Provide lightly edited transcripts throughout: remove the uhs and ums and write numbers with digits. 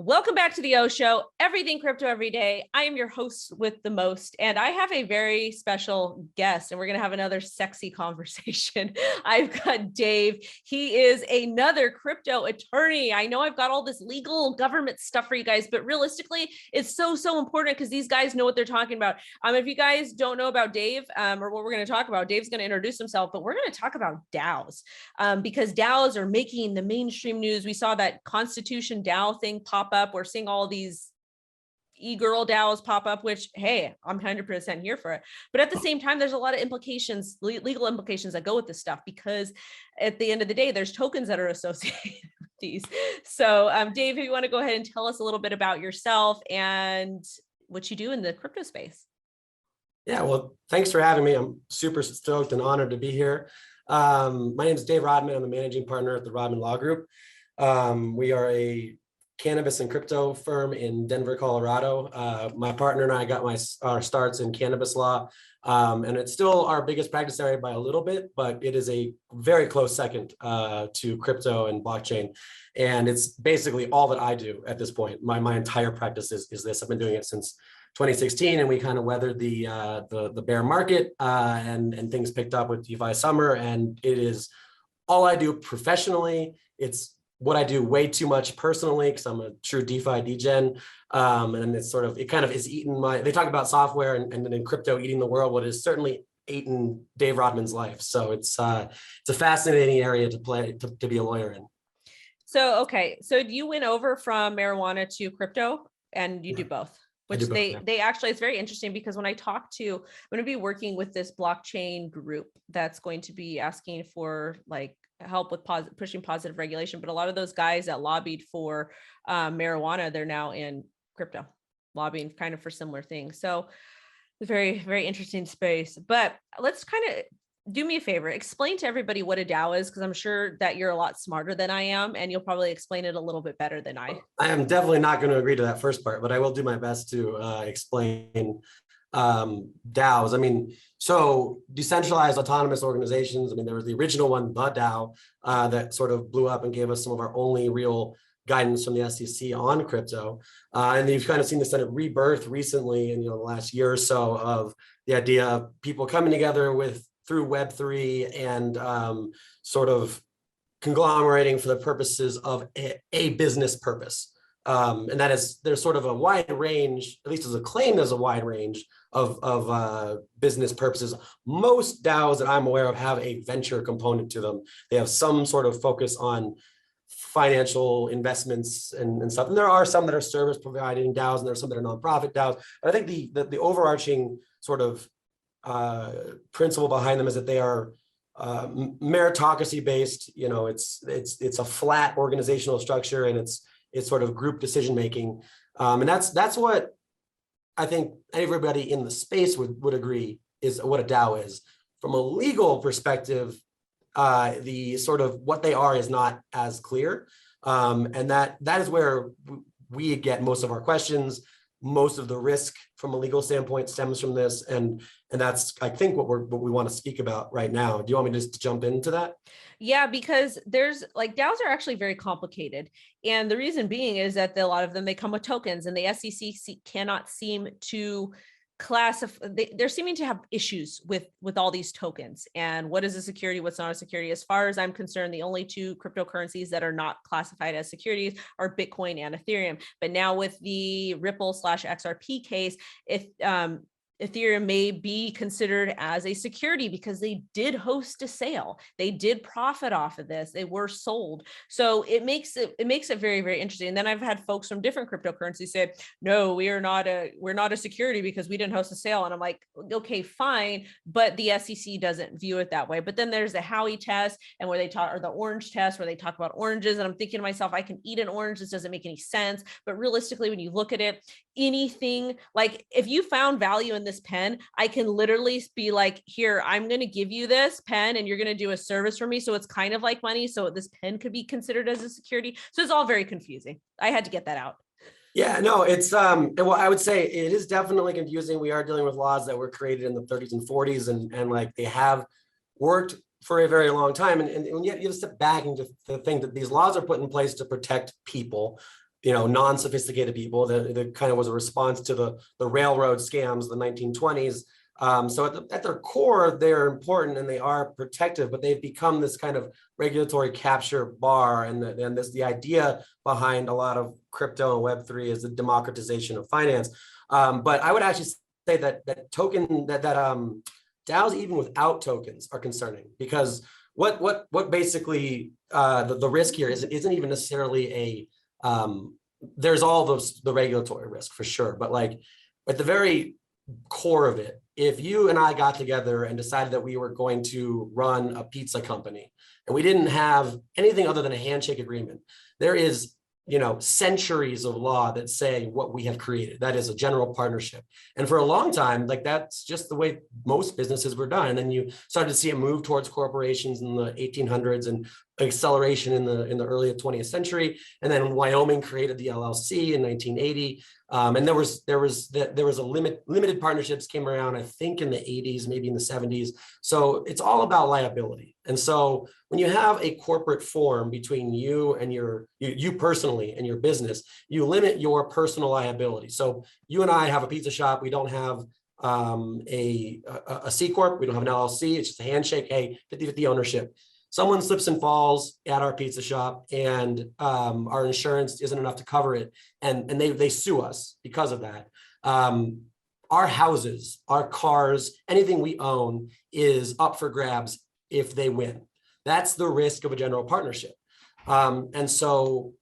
Welcome back to the O Show, everything crypto every day. I am your host with the most, and I have a very special guest, and we're going to have another sexy conversation. I've got Dave. He is another crypto attorney. I know I've got all this legal government stuff for you guys, but realistically, it's so important because these guys know what they're talking about. If you guys don't know about Dave or what we're going to talk about, Dave's going to introduce himself, but we're going to talk about DAOs because DAOs are making the mainstream news. We saw that Constitution DAO thing pop up. We're seeing all these e-girl DAOs pop up, which, hey, I'm 100% here for it. But at the same time, there's a lot of implications, legal implications that go with this stuff, because at the end of the day, there's tokens that are associated with these. So Dave, if you want to go ahead and tell us a little bit about yourself and what you do in the crypto space. Yeah, well, thanks for having me. I'm super stoked and honored to be here. My name is Dave Rodman. I'm the managing partner at the Rodman Law Group. We are a cannabis and crypto firm in Denver, Colorado. My partner and I got our starts in cannabis law, and it's still our biggest practice area by a little bit, but it is a very close second to crypto and blockchain. And it's basically all that I do at this point. My entire practice is this. I've been doing it since 2016, and we kind of weathered the bear market and things picked up with DeFi summer, and it is all I do professionally. It's what I do way too much personally because I'm a true DeFi degen, and it's sort of, it kind of is eating they talk about software and then in crypto eating the world, what is certainly eating Dave Rodman's life. So it's a fascinating area to be a lawyer in. So, okay. So you went over from marijuana to crypto and you do both, which they actually, it's very interesting because when I'm going to be working with this blockchain group that's going to be asking for like help with pushing positive regulation. But a lot of those guys that lobbied for marijuana, they're now in crypto lobbying kind of for similar things. So it's very, very interesting space. But let's kind of do me a favor, explain to everybody what a DAO is, because I'm sure that you're a lot smarter than I am, and you'll probably explain it a little bit better than I. I am definitely not going to agree to that first part, but I will do my best to explain DAOs. I mean, so decentralized autonomous organizations. I mean, there was the original one, the DAO, that sort of blew up and gave us some of our only real guidance from the SEC on crypto. And you've kind of seen this kind of rebirth recently in the last year or so of the idea of people coming together through Web3 and sort of conglomerating for the purposes of a business purpose. And that is, there's sort of a wide range, at least as a claim, there's a wide range of business purposes. Most DAOs that I'm aware of have a venture component to them. They have some sort of focus on financial investments and stuff. And there are some that are service providing DAOs, and there are some that are nonprofit DAOs. But I think the overarching sort of principle behind them is that they are meritocracy based. It's a flat organizational structure, and it's sort of group decision making, and that's what I think everybody in the space would agree is what a DAO is. From a legal perspective, the sort of what they are is not as clear, and that is where we get most of our questions. Most of the risk from a legal standpoint stems from this, and that's, I think, what we want to speak about right now. Do you want me just to jump into that? Yeah, because there's like DAOs are actually very complicated. And the reason being is that a lot of them, they come with tokens, and the SEC cannot seem to classify, they're seeming to have issues with all these tokens and what is a security, what's not a security. As far as I'm concerned, the only two cryptocurrencies that are not classified as securities are Bitcoin and Ethereum. But now with the Ripple/XRP case, if Ethereum may be considered as a security because they did host a sale. They did profit off of this. They were sold. So it makes it very, very interesting. And then I've had folks from different cryptocurrencies say, no, we're not a security because we didn't host a sale. And I'm like, okay, fine. But the SEC doesn't view it that way. But then there's the Howey test and where they talk, or the orange test where they talk about oranges. And I'm thinking to myself, I can eat an orange. This doesn't make any sense. But realistically, when you look at it, anything, like if you found value in this pen, I can literally be like, here, I'm going to give you this pen and you're going to do a service for me. So it's kind of like money. So this pen could be considered as a security. So it's all very confusing. I had to get that out. Yeah, no, it's, well, I would say it is definitely confusing. We are dealing with laws that were created in the 30s and 40s and like they have worked for a very long time. And yet you have to step back and just think that these laws are put in place to protect people. non-sophisticated people. That kind of was a response to the railroad scams of the 1920s. So at their core, they're important and they are protective, but they've become this kind of regulatory capture bar. And the idea behind a lot of crypto and Web3 is the democratization of finance. But I would actually say that DAOs, even without tokens, are concerning, because what basically the risk here isn't even necessarily there's all the regulatory risk for sure, but like at the very core of it, if you and I got together and decided that we were going to run a pizza company and we didn't have anything other than a handshake agreement, there is centuries of law that say what we have created. That is a general partnership. And for a long time, like that's just the way most businesses were done. And then you started to see a move towards corporations in the 1800s and acceleration in the early 20th century. And then Wyoming created the LLC in 1980. And there was a limited partnerships came around, I think in the 80s, maybe in the 70s. So it's all about liability. And so when you have a corporate form between you and you personally and your business, you limit your personal liability. So you and I have a pizza shop. We don't have a C Corp. We don't have an LLC. It's just a handshake. Hey, 50-50 ownership. Someone slips and falls at our pizza shop and our insurance isn't enough to cover it. And they sue us because of that. Our houses, our cars, anything we own is up for grabs if they win. That's the risk of a general partnership. And so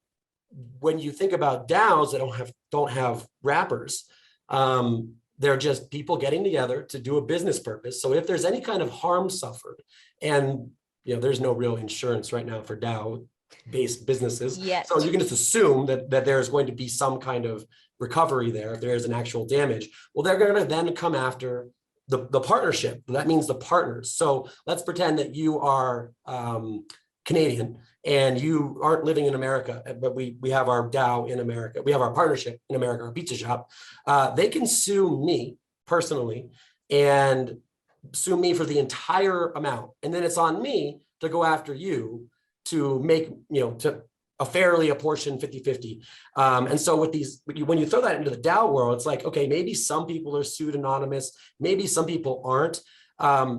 when you think about DAOs that don't have wrappers, they're just people getting together to do a business purpose. So if there's any kind of harm suffered, and there's no real insurance right now for DAO-based businesses. Yet. So you can just assume that there's going to be some kind of recovery there if there is an actual damage. Well, they're going to then come after the partnership. That means the partners. So let's pretend that you are Canadian and you aren't living in America, but we have our DAO in America. We have our partnership in America, our pizza shop. They can sue me personally and sue me for the entire amount. And then it's on me to go after you to make, to a fairly apportioned 50-50. And so with these, when you throw that into the DAO world, it's like, okay, maybe some people are sued anonymous. Maybe some people aren't.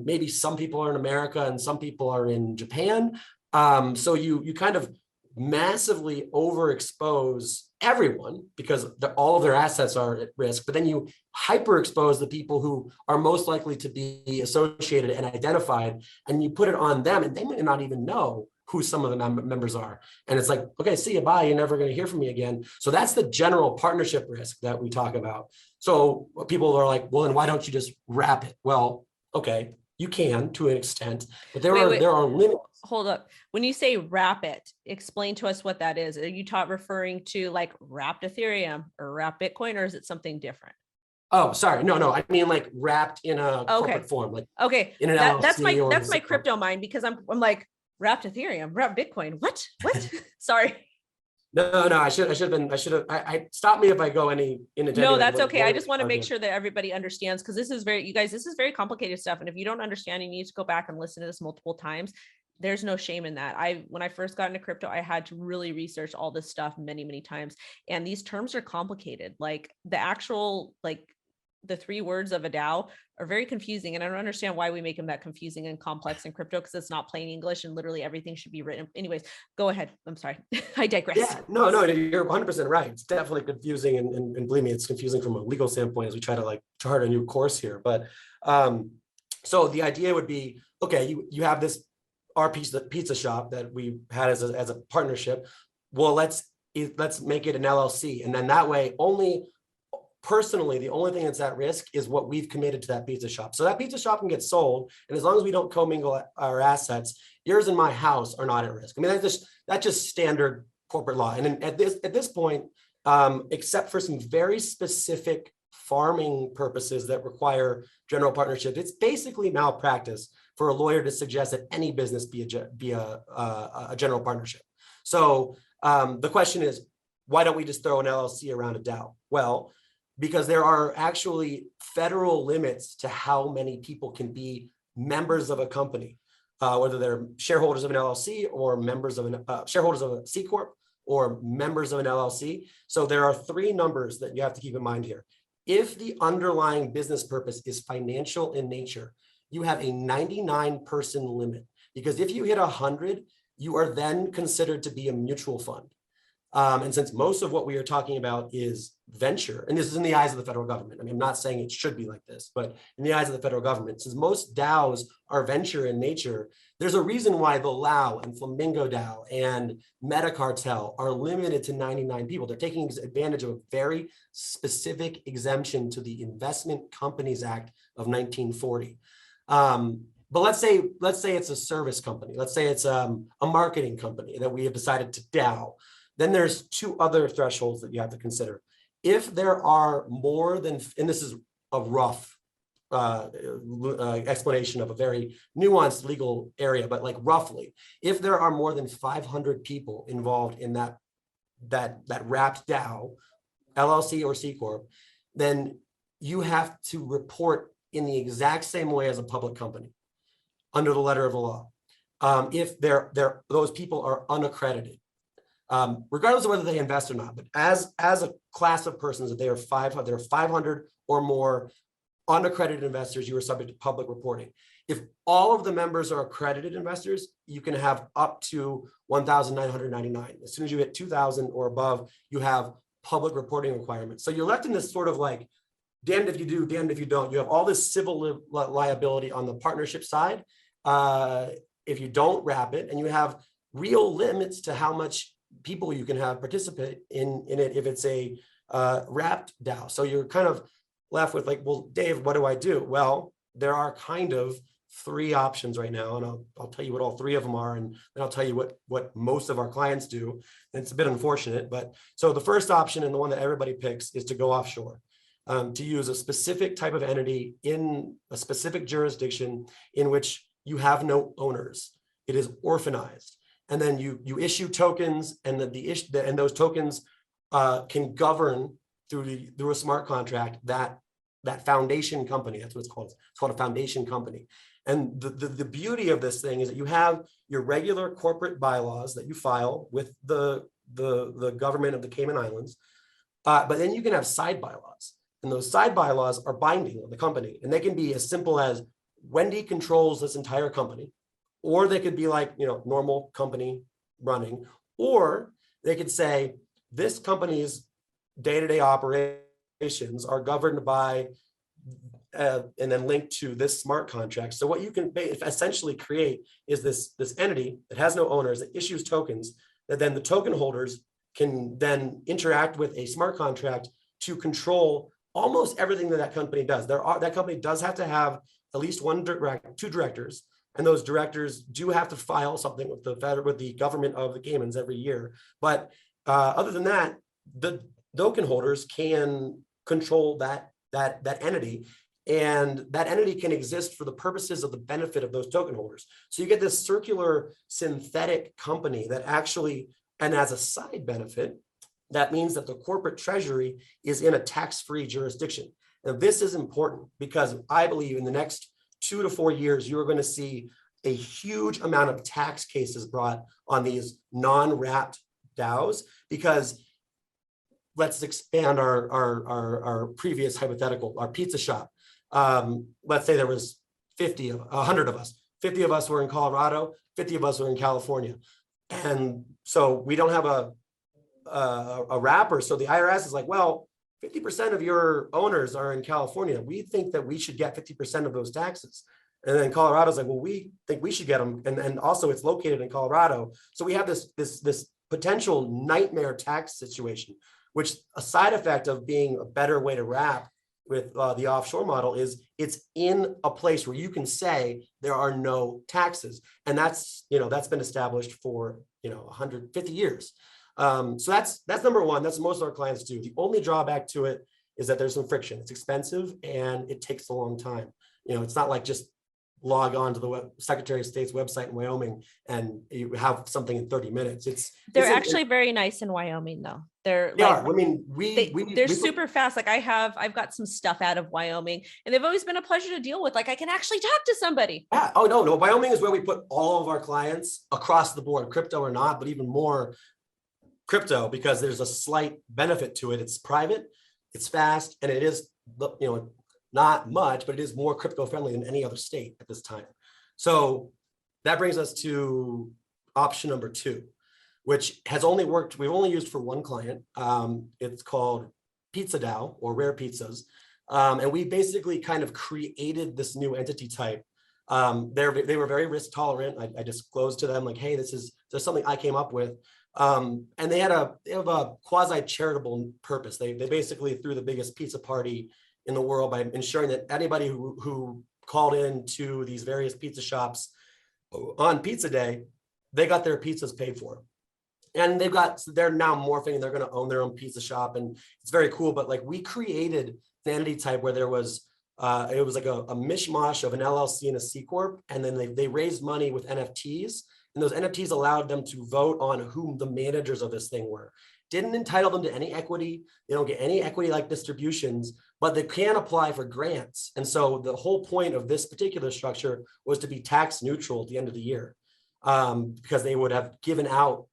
Maybe some people are in America and some people are in Japan. So you kind of massively overexpose everyone because all of their assets are at risk, but then you hyper-expose the people who are most likely to be associated and identified, and you put it on them, and they may not even know who some of the members are. And it's like, okay, see you, bye, you're never going to hear from me again. So that's the general partnership risk that we talk about. So people are like, well, then why don't you just wrap it? Well, okay, you can to an extent, but there are limits. Hold up. When you say wrap it, explain to us what that is. Are you referring to like wrapped Ethereum or wrapped Bitcoin, or is it something different? Oh, sorry. No. I mean like wrapped in a corporate form. Like in an LLC that's my crypto mind, because I'm like wrapped Ethereum, wrapped Bitcoin. What? Sorry. No. I should have. I stop me if I go any in a. No, that's okay. I just want to make sure that everybody understands, because this is very complicated stuff. And if you don't understand, you need to go back and listen to this multiple times. There's no shame in that. When I first got into crypto, I had to really research all this stuff many, many times. And these terms are complicated. Like the actual, the 3 words of a DAO are very confusing. And I don't understand why we make them that confusing and complex in crypto, because it's not plain English and literally everything should be written. Anyways, go ahead. I'm sorry. I digress. Yeah, no, you're 100% right. It's definitely confusing. And believe me, it's confusing from a legal standpoint as we try to chart a new course here. But so the idea would be, okay, you have our pizza shop that we had as a partnership. Well, let's make it an LLC. And then that way only personally, the only thing that's at risk is what we've committed to that pizza shop. So that pizza shop can get sold. And as long as we don't commingle our assets, yours and my house are not at risk. I mean, that's just standard corporate law. And at this point, except for some very specific farming purposes that require general partnership, it's basically malpractice for a lawyer to suggest that any business be a general partnership. So the question is, why don't we just throw an LLC around a DAO? Well, because there are actually federal limits to how many people can be members of a company, whether they're shareholders of an LLC or members of shareholders of a C Corp. or members of an LLC. So there are three numbers that you have to keep in mind here. If the underlying business purpose is financial in nature, you have a 99-person limit, because if you hit 100, you are then considered to be a mutual fund. And since most of what we are talking about is venture, and this is in the eyes of the federal government, I mean, I'm not saying it should be like this, but in the eyes of the federal government, since most DAOs are venture in nature, there's a reason why the Lao and Flamingo DAO and Metacartel are limited to 99 people. They're taking advantage of a very specific exemption to the Investment Companies Act of 1940. But let's say it's a service company. Let's say it's a marketing company that we have decided to DAO. Then there's two other thresholds that you have to consider. If there are more than, and this is a rough explanation of a very nuanced legal area, but like roughly, if there are more than 500 people involved in that wrapped DAO, LLC or C Corp, then you have to report in the exact same way as a public company under the letter of the law. If those people are unaccredited. Regardless of whether they invest or not, but as a class of persons, that there are 500 or more unaccredited investors, you are subject to public reporting. If all of the members are accredited investors, you can have up to 1,999. As soon as you hit 2,000 or above, you have public reporting requirements. So you're left in this sort of like, damned if you do, damned if you don't. You have all this civil liability on the partnership side if you don't wrap it, and you have real limits to how much people you can have participate in it if it's a wrapped DAO. So you're kind of left with like, well, Dave, what do I do? Well, there are kind of three options right now, and I'll tell you what all three of them are, and then I'll tell you what most of our clients do. And it's a bit unfortunate, but so the first option, and the one that everybody picks, is to go offshore, to use a specific type of entity in a specific jurisdiction in which you have no owners. It is orphanized. And then you issue tokens, and and those tokens can govern through a smart contract that foundation company. That's what it's called. It's called a foundation company. And the beauty of this thing is that you have your regular corporate bylaws that you file with the government of the Cayman Islands, but then you can have side bylaws, and those side bylaws are binding on the company, and they can be as simple as Wendy controls this entire company. Or they could be like, normal company running, or they could say this company's day-to-day operations are governed by, and then linked to this smart contract. So what you can essentially create is this entity that has no owners, that issues tokens, that then the token holders can then interact with a smart contract to control almost everything that company does. That company does have to have at least two directors. And those directors do have to file something with the government of the Caymans every year. But other than that, the token holders can control that entity, and that entity can exist for the purposes of the benefit of those token holders. So you get this circular synthetic company that actually, and as a side benefit, that means that the corporate treasury is in a tax-free jurisdiction. Now, this is important because I believe in the next 2 to 4 years, you are going to see a huge amount of tax cases brought on these non-wrapped DAOs, because let's expand our previous hypothetical, our pizza shop. Let's say there was 100 of us. 50 of us were in Colorado, 50 of us were in California. And so we don't have a wrapper. So the IRS is like, well, 50% of your owners are in California. We think that we should get 50% of those taxes. And then Colorado's like, well, we think we should get them. And also it's located in Colorado. So we have this potential nightmare tax situation, which a side effect of being a better way to wrap with the offshore model is it's in a place where you can say there are no taxes. And that's been established for 150 years. So that's number one. That's what most of our clients do. The only drawback to it is that there's some friction. It's expensive and it takes a long time. It's not like just log on to the Secretary of State's website in Wyoming and you have something in 30 minutes. They're actually very nice in Wyoming, though. They're super fast. Like I've got some stuff out of Wyoming, and they've always been a pleasure to deal with. Like I can actually talk to somebody. Yeah. Oh no. Wyoming is where we put all of our clients across the board, crypto or not, but even more crypto because there's a slight benefit to it. It's private, it's fast, and it is, not much, but it is more crypto friendly than any other state at this time. So that brings us to option number 2, which has only worked, we've only used for one client. It's called Pizza DAO, or Rare Pizzas. And we basically kind of created this new entity type. They were very risk tolerant. I disclosed to them like, hey, there's something I came up with. And they have a quasi charitable purpose. They basically threw the biggest pizza party in the world by ensuring that anybody who called in to these various pizza shops on pizza day, they got their pizzas paid for. And they're now morphing and they're going to own their own pizza shop. And it's very cool. But like, we created an entity type where there was, it was like a mishmash of an LLC and a C Corp. And then they raised money with NFTs. And those NFTs allowed them to vote on whom the managers of this thing were. Didn't entitle them to any equity. They don't get any equity-like distributions, but they can apply for grants. And so the whole point of this particular structure was to be tax neutral at the end of the year, because they would have given out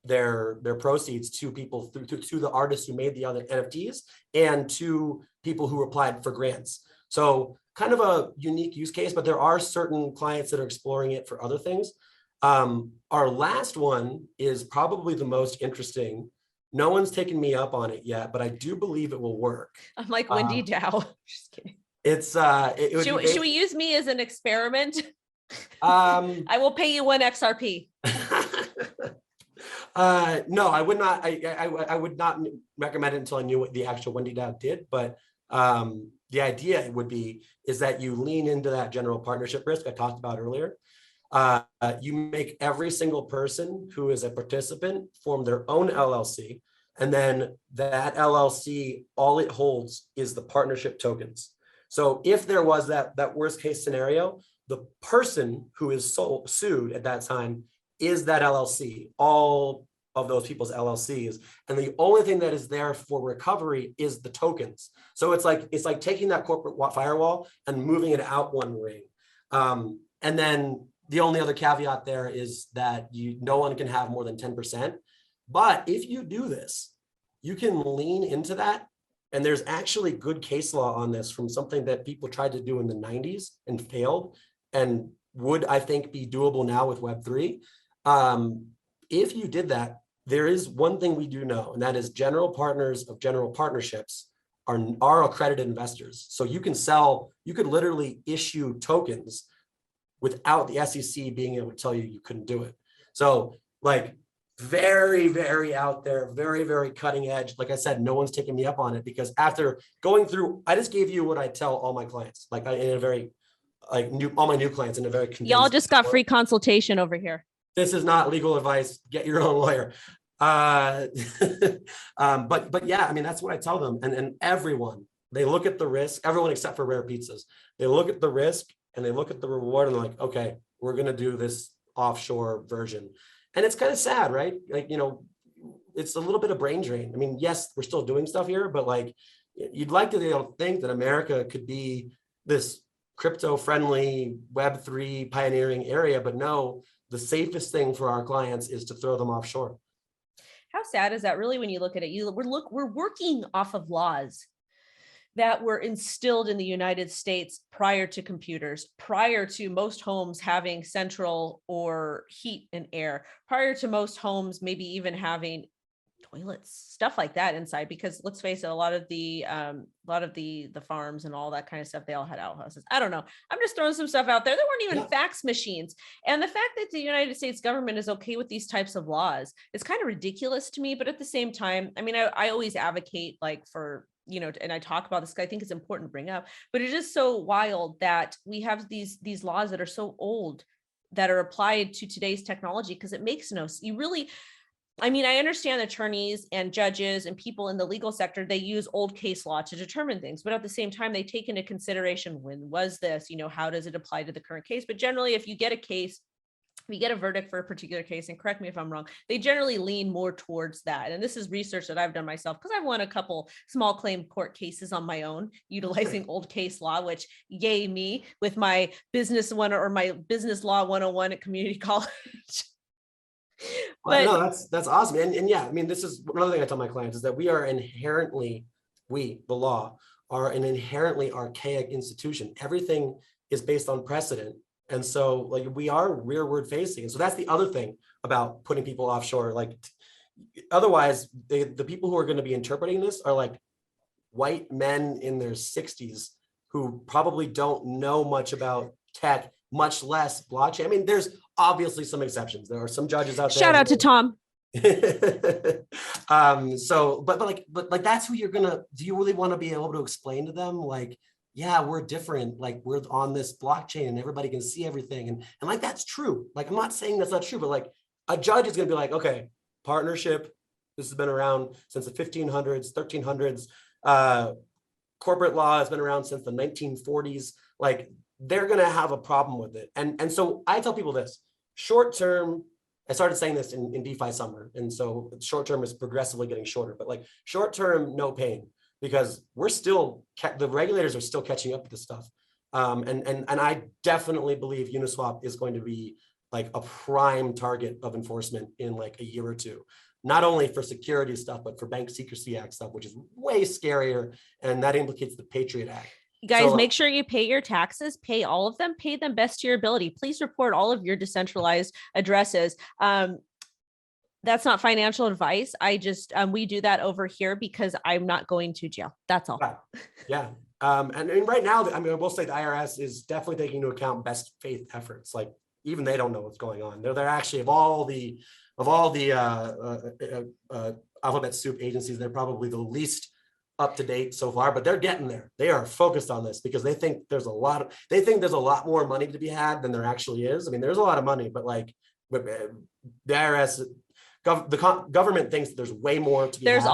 their proceeds to people to the artists who made the other NFTs and to people who applied for grants. So kind of a unique use case, but there are certain clients that are exploring it for other things. Our last one is probably the most interesting. No one's taken me up on it yet, but I do believe it will work. I'm like Wendy DAO. Just kidding. It's should we use me as an experiment? I will pay you 1 XRP. No, I would not. I would not recommend it until I knew what the actual Wendy DAO did. But the idea is that you lean into that general partnership risk I talked about earlier. You make every single person who is a participant form their own LLC, and then that LLC, all it holds is the partnership tokens. So if there was that worst case scenario, the person who is sued at that time is that LLC, all of those people's LLCs, and the only thing that is there for recovery is the tokens. So it's like taking that corporate firewall and moving it out one ring, and then the only other caveat there is that no one can have more than 10%. But if you do this, you can lean into that. And there's actually good case law on this from something that people tried to do in the 90s and failed, and would, I think, be doable now with Web3. If you did that, there is one thing we do know, and that is general partners of general partnerships are accredited investors. So you could literally issue tokens without the SEC being able to tell you couldn't do it. So like, very, very out there, very, very cutting edge. Like I said, no one's taking me up on it, because after going through, I just gave you what I tell all my clients, like in a very, all my new clients in a very condensed. Y'all just got free consultation over here. This is not legal advice. Get your own lawyer. But yeah, I mean, that's what I tell them. And everyone, they look at the risk, everyone except for Rare Pizzas, they look at the risk and they look at the reward and they're like, okay, we're going to do this offshore version. And it's kind of sad, right? Like, it's a little bit of brain drain. I mean, yes, we're still doing stuff here, but like, you'd like to think that America could be this crypto-friendly Web3 pioneering area, but no, the safest thing for our clients is to throw them offshore. How sad is that, really, when you look at it? We're working off of laws that were instilled in the United States prior to computers, prior to most homes having central or heat and air, prior to most homes maybe even having toilets, stuff like that inside. Because let's face it, a lot of the farms and all that kind of stuff, they all had outhouses. I don't know. I'm just throwing some stuff out there. There weren't even fax machines. And the fact that the United States government is okay with these types of laws is kind of ridiculous to me. But at the same time, I mean, I always advocate for, and I talk about this because I think it's important to bring up, but it is so wild that we have these laws that are so old that are applied to today's technology, because it makes I understand attorneys and judges and people in the legal sector, they use old case law to determine things, but at the same time, they take into consideration, when was this, how does it apply to the current case? But generally, if you get a verdict for a particular case, and correct me if I'm wrong, they generally lean more towards that. And this is research that I've done myself, because I've won a couple small claim court cases on my own, utilizing old case law, which yay me with my business law 101 at community college. Well, But no, that's awesome. And yeah, I mean, this is another thing I tell my clients is that we, the law, are an inherently archaic institution. Everything is based on precedent. And so like we are rearward facing. And so that's the other thing about putting people offshore. Like otherwise, the people who are going to be interpreting this are like white men in their 60s who probably don't know much about tech, much less blockchain. I mean, there's obviously some exceptions. There are some judges out there. shout out to Tom. But that's who you're gonna, do you really want to be able to explain to them like, yeah, we're different, like we're on this blockchain and everybody can see everything, and like that's true. Like I'm not saying that's not true, but like a judge is gonna be like, okay, partnership, this has been around since the 1500s, 1300s. Corporate law has been around since the 1940s. Like they're gonna have a problem with it. And so I tell people this, short term, I started saying this in DeFi summer. And so short term is progressively getting shorter, but like short term, no pain, because we're still, the regulators are still catching up with this stuff. And I definitely believe Uniswap is going to be like a prime target of enforcement in like a year or two, not only for security stuff, but for Bank Secrecy Act stuff, which is way scarier. And that implicates the Patriot Act. You guys, make sure you pay your taxes, pay all of them, pay them best to your ability. Please report all of your decentralized addresses. That's not financial advice. I just, we do that over here because I'm not going to jail. That's all. Yeah. And right now, I mean, I will say the IRS is definitely taking into account best faith efforts. Like even they don't know what's going on. They're actually of all the alphabet soup agencies, they're probably the least up to date so far, but they're getting there. They are focused on this because they think there's a lot more money to be had than there actually is. I mean, there's a lot of money, but like the IRS, the government thinks there's way more to be there's had.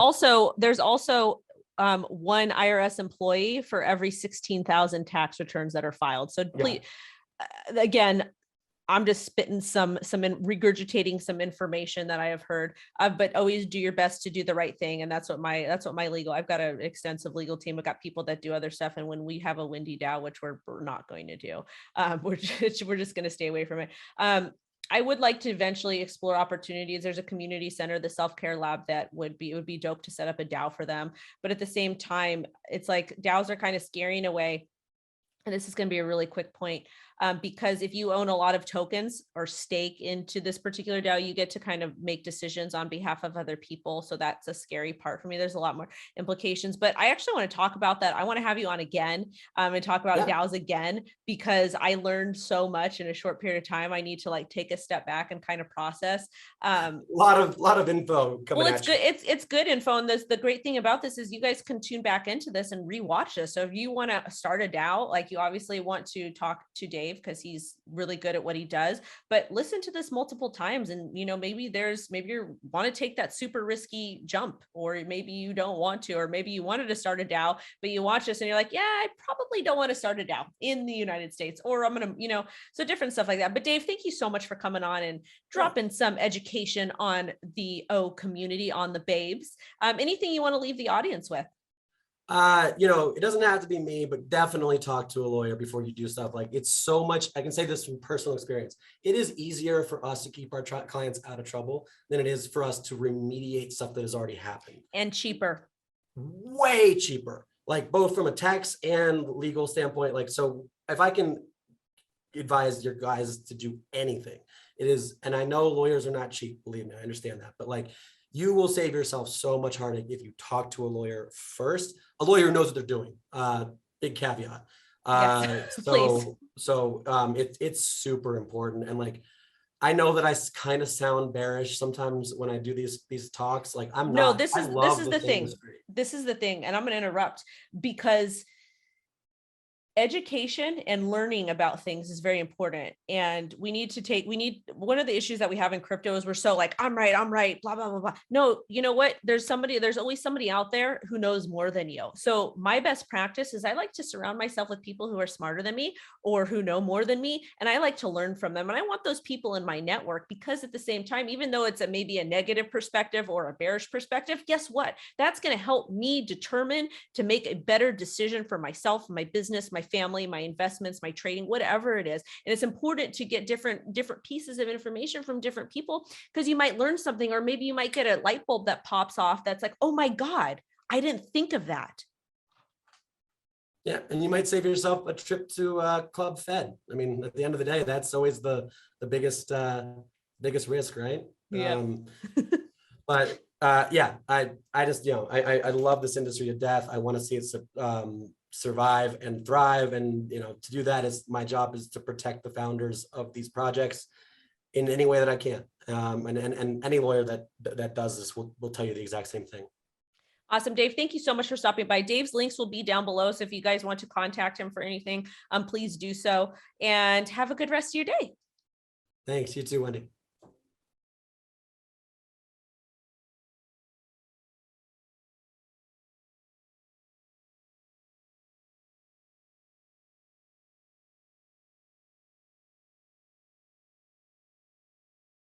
There's also one IRS employee for every 16,000 tax returns that are filed. So please, again, I'm just spitting regurgitating some information that I have heard, but always do your best to do the right thing. And that's what my legal, I've got an extensive legal team. I've got people that do other stuff. And when we have a windy DAO, which we're not going to do, we're just going to stay away from it. I would like to eventually explore opportunities. There's a community center, the self-care lab, it would be dope to set up a DAO for them. But at the same time, it's like DAOs are kind of scaring away. And this is going to be a really quick point, because if you own a lot of tokens or stake into this particular DAO, you get to kind of make decisions on behalf of other people. So that's a scary part for me. There's a lot more implications, but I actually want to talk about that. I want to have you on again and talk about DAOs again, because I learned so much in a short period of time. I need to like take a step back and kind of process. A lot of info coming. Well, it's good. It's good info. And the great thing about this is you guys can tune back into this and rewatch this. So if you want to start a DAO, like you obviously want to talk to Dave because he's really good at what he does, but listen to this multiple times. And, you know, maybe you want to take that super risky jump, or maybe you don't want to, or maybe you wanted to start a DAO, but you watch this and you're like, yeah, I probably don't want to start a DAO in the United States, or I'm going to, so different stuff like that. But Dave, thank you so much for coming on and dropping some education on the community, on the babes. Anything you want to leave the audience with? It doesn't have to be me, but definitely talk to a lawyer before you do stuff. Like it's so much, I can say this from personal experience. It is easier for us to keep our clients out of trouble than it is for us to remediate stuff that has already happened. And cheaper. Way cheaper, like both from a tax and legal standpoint. Like, so if I can advise your guys to do anything, it is, and I know lawyers are not cheap, believe me, I understand that, but like you will save yourself so much heartache if you talk to a lawyer first, a lawyer who knows what they're doing. Big caveat. Yes, It's super important. And like, I know that I kind of sound bearish sometimes when I do these talks. Like I'm not. This is the thing. This is the thing, and I'm going to interrupt because education and learning about things is very important. And one of the issues that we have in crypto is we're so like, I'm right, blah, blah, blah, blah. No, you know what? There's always somebody out there who knows more than you. So my best practice is I like to surround myself with people who are smarter than me or who know more than me. And I like to learn from them. And I want those people in my network, because at the same time, even though it's maybe a negative perspective or a bearish perspective, guess what? That's going to help me determine to make a better decision for myself, my business, my family, my investments, my trading, whatever it is. And it's important to get different pieces of information from different people, because you might learn something, or maybe you might get a light bulb that pops off that's like, oh my God, I didn't think of that. Yeah, and you might save yourself a trip to Club Fed. I mean, at the end of the day, that's always the biggest risk, right? Yeah. But yeah, I just, I love this industry to death. I want to see it survive and thrive, and to do that, is my job is to protect the founders of these projects in any way that I can. And any lawyer that does this will tell you the exact same thing. Awesome, Dave. Thank you so much for stopping by. Dave's links will be down below, so if you guys want to contact him for anything, please do so. And have a good rest of your day. Thanks. You too, Wendy.